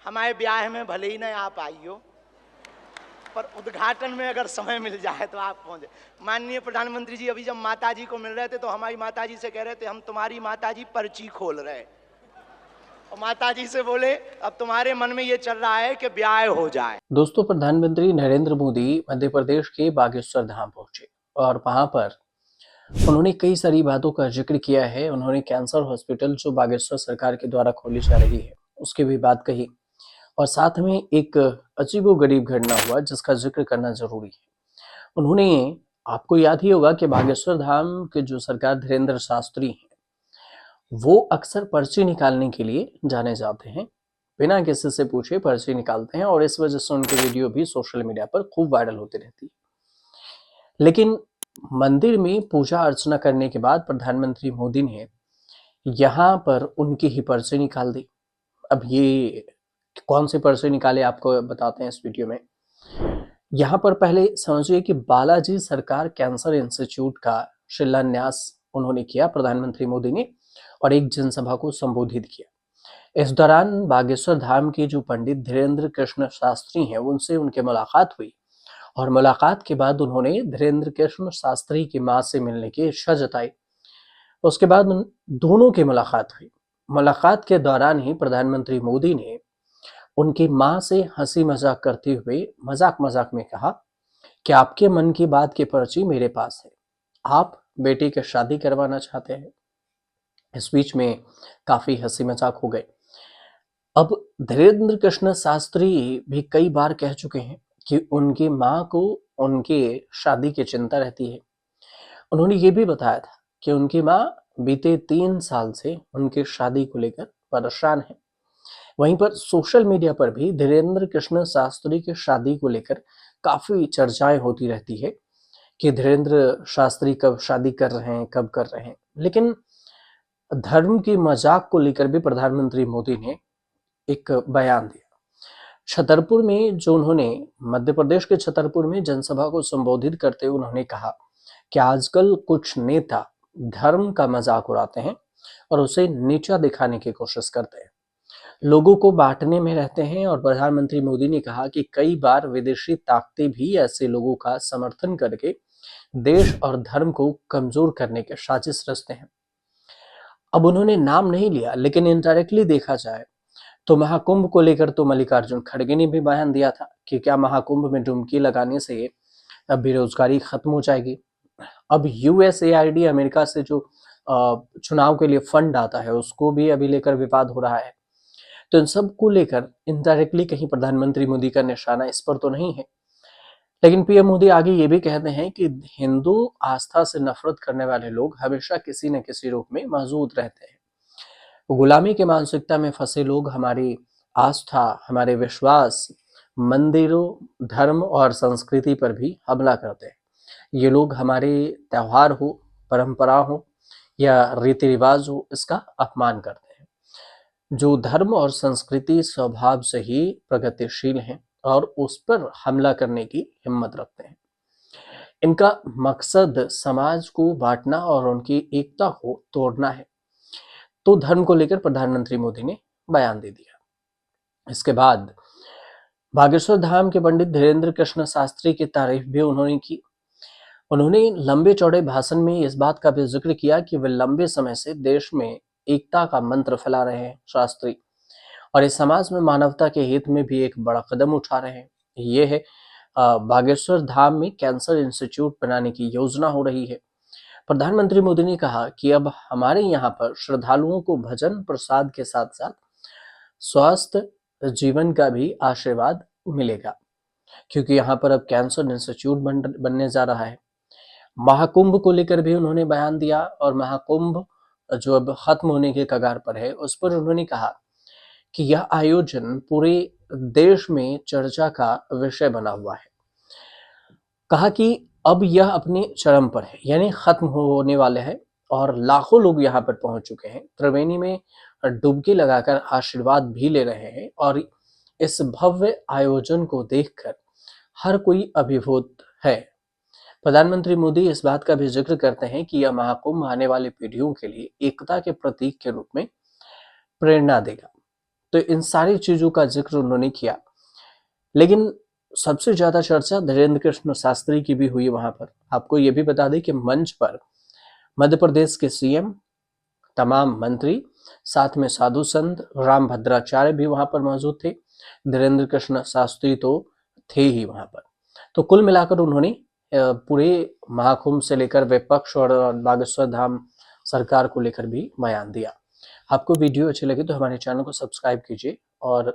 हमारे ब्याह में भले ही ना आप आई हो, पर उद्घाटन में अगर समय मिल जाए तो आप पहुंचे। माननीय प्रधानमंत्री जी अभी जब माताजी को मिल रहे थे तो हमारी माताजी से कह रहे थे हम तुम्हारी माताजी पर्ची खोल रहे, और माताजी से बोले अब तुम्हारे मन में ये चल रहा है कि ब्याह हो जाए। दोस्तों, प्रधानमंत्री नरेंद्र मोदी मध्य प्रदेश के बागेश्वर धाम पहुंचे और वहां पर उन्होंने कई सारी बातों का जिक्र किया है। उन्होंने कैंसर हॉस्पिटल जो बागेश्वर सरकार के द्वारा खोली जा रही है उसकी भी बात कही, और साथ में एक अजीबोगरीब घटना हुआ जिसका जिक्र करना जरूरी है। उन्होंने, आपको याद ही होगा कि बागेश्वर धाम के जो सरकार धीरेन्द्र शास्त्री हैं वो अक्सर पर्ची निकालने के लिए जाने जाते हैं, बिना किसी से पूछे पर्ची निकालते हैं, और इस वजह से उनकी वीडियो भी सोशल मीडिया पर खूब वायरल होती रहती है। लेकिन मंदिर में पूजा अर्चना करने के बाद प्रधानमंत्री मोदी ने यहाँ पर उनकी ही पर्ची निकाल दी। अब ये कौन से पर्ची निकाले आपको बताते हैं इस वीडियो में। यहाँ पर पहले समझिए कि बालाजी सरकार कैंसर इंस्टीट्यूट का शिलान्यास उन्होंने किया, प्रधानमंत्री मोदी ने, और एक जनसभा को संबोधित किया। इस दौरान बागेश्वर धाम के जो पंडित धीरेन्द्र कृष्ण शास्त्री हैं उनसे उनकी मुलाकात हुई, और मुलाकात के बाद उन्होंने धीरेन्द्र कृष्ण शास्त्री की मां से मिलने की इच्छा जताई। उसके बाद उन दोनों की मुलाकात हुई। मुलाकात के दौरान ही प्रधानमंत्री मोदी ने उनकी मां से हंसी मजाक करते हुए मजाक मजाक में कहा कि आपके मन की बात की पर्ची मेरे पास है, आप बेटी की शादी करवाना चाहते हैं। इस बीच में काफी हंसी मजाक हो गए। अब धीरेन्द्र कृष्ण शास्त्री भी कई बार कह चुके हैं कि उनकी मां को उनके शादी की चिंता रहती है। उन्होंने ये भी बताया था कि उनकी मां बीते 3 साल से उनकी शादी को लेकर परेशान है। वहीं पर सोशल मीडिया पर भी धीरेन्द्र कृष्ण शास्त्री की शादी को लेकर काफी चर्चाएं होती रहती है कि धीरेन्द्र शास्त्री कब शादी कर रहे हैं, कब कर रहे हैं। लेकिन धर्म की मजाक को लेकर भी प्रधानमंत्री मोदी ने एक बयान दिया। छतरपुर में जो उन्होंने, मध्य प्रदेश के छतरपुर में जनसभा को संबोधित करते हुए उन्होंने कहा कि आजकल कुछ नेता धर्म का मजाक उड़ाते हैं और उसे नीचा दिखाने की कोशिश करते हैं, लोगों को बांटने में रहते हैं। और प्रधानमंत्री मोदी ने कहा कि कई बार विदेशी ताकतें भी ऐसे लोगों का समर्थन करके देश और धर्म को कमजोर करने के साजिश रचते हैं। अब उन्होंने नाम नहीं लिया, लेकिन इनडायरेक्टली देखा जाए तो महाकुंभ को लेकर तो मल्लिकार्जुन खड़गे ने भी बयान दिया था कि क्या महाकुंभ में डुबकी लगाने से अब बेरोजगारी खत्म हो जाएगी। अब यूएसएआईडी अमेरिका से जो चुनाव के लिए फंड आता है उसको भी अभी लेकर विवाद हो रहा है। तो इन सब को लेकर इनडायरेक्टली कहीं प्रधानमंत्री मोदी का निशाना इस पर तो नहीं है। लेकिन पीएम मोदी आगे ये भी कहते हैं कि हिंदू आस्था से नफरत करने वाले लोग हमेशा किसी न किसी रूप में मौजूद रहते हैं। गुलामी की मानसिकता में फंसे लोग हमारी आस्था, हमारे विश्वास, मंदिरों, धर्म और संस्कृति पर भी हमला करते हैं। ये लोग हमारे त्योहार हो, परंपरा हो या रीति रिवाज हो, इसका अपमान करते हैं। जो धर्म और संस्कृति स्वभाव से ही प्रगतिशील हैं और उस पर हमला करने की हिम्मत रखते हैं। इनका मकसद समाज को बांटना और उनकी एकता को तोड़ना है। तो धर्म को लेकर प्रधानमंत्री मोदी ने बयान दे दिया। इसके बाद बागेश्वर धाम के पंडित धीरेन्द्र कृष्ण शास्त्री की तारीफ भी उन्होंने की। उन्होंने लंबे चौड़े भाषण में इस बात का भी जिक्र किया कि वे लंबे समय से देश में एकता का मंत्र फैला रहे हैं शास्त्री, और इस समाज में मानवता के हित में भी एक बड़ा कदम उठा रहे हैं। ये है बागेश्वर धाम में कैंसर इंस्टीट्यूट बनाने की योजना हो रही है। प्रधानमंत्री मोदी ने कहा कि अब हमारे यहाँ पर श्रद्धालुओं को भजन प्रसाद के साथ साथ स्वस्थ जीवन का भी आशीर्वाद मिलेगा, क्योंकि यहाँ पर अब कैंसर इंस्टीट्यूट बनने जा रहा है। महाकुंभ को लेकर भी उन्होंने बयान दिया, और महाकुंभ जो अब खत्म होने के कगार पर है उस पर उन्होंने कहा कि यह आयोजन पूरे देश में चर्चा का विषय बना हुआ है। कहा कि अब यह अपने चरम पर है, यानी खत्म होने वाले हैं, और लाखों लोग यहाँ पर पहुंच चुके हैं। त्रिवेणी में डुबकी लगाकर आशीर्वाद भी ले रहे हैं, और इस भव्य आयोजन को देखकर हर कोई अभिभूत है। प्रधानमंत्री मोदी इस बात का भी जिक्र करते हैं कि यह महाकुंभ आने वाली पीढ़ियों के लिए एकता के प्रतीक के रूप में प्रेरणा देगा। तो इन सारी चीजों का जिक्र उन्होंने किया। लेकिन सबसे ज्यादा चर्चा धीरेन्द्र कृष्ण शास्त्री की भी हुई वहां पर। आपको ये भी बता दें कि मंच पर मध्य प्रदेश के सीएम, तमाम मंत्री, साथ में साधु संत राम भद्राचार्य भी वहां पर मौजूद थे। धीरेन्द्र कृष्ण शास्त्री तो थे ही वहां पर। तो कुल मिलाकर उन्होंने पूरे महाकुंभ से लेकर विपक्ष और बागेश्वर धाम सरकार को लेकर भी बयान दिया। आपको वीडियो अच्छी लगी तो हमारे चैनल को सब्सक्राइब कीजिए और